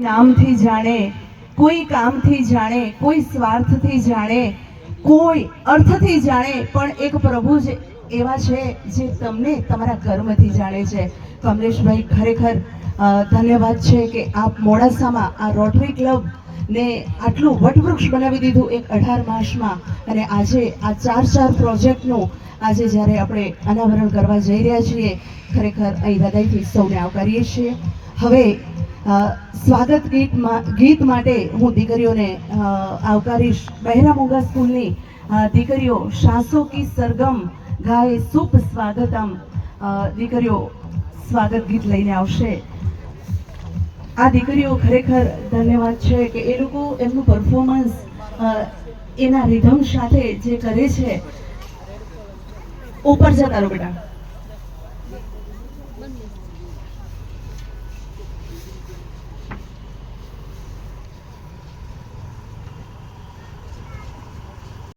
નામથી જાણે, કોઈ કામથી જાણે, કોઈ સ્વાર્થથી જાણે, કોઈ અર્થથી જાણે, પણ એક પ્રભુ જ એવા છે જે તમને તમારા કર્મથી જાણે છે. કમલેશભાઈ, ખરેખર ધન્યવાદ છે કે આપ મોડાસામાં આ રોટરી ક્લબ ને આટલું વટવૃક્ષ બનાવી દીધું એક 18 માસમાં, અને આજે આ 4 પ્રોજેક્ટનું આજે જ્યારે આપણે અનાવરણ કરવા જઈ રહ્યા છીએ, ખરેખર અહીં હૃદયથી સૌને આવકારીએ છીએ. હવે સ્વાગત ગીત માટે હું દીકરીઓને આવકારીશ. બહેરા મોગા સ્કૂલની દીકરીઓ શાસો કી સરગમ ગાય સુપ સ્વાગતમ. દીકરીઓ સ્વાગત ગીત લઈને આવશે. આ દીકરીઓ ખરેખર ધન્યવાદ છે કે એ લોકો એમનું પરફોર્મન્સ એના રિધમ સાથે જે કરે છે. ઉપર જતા રહો બેટા.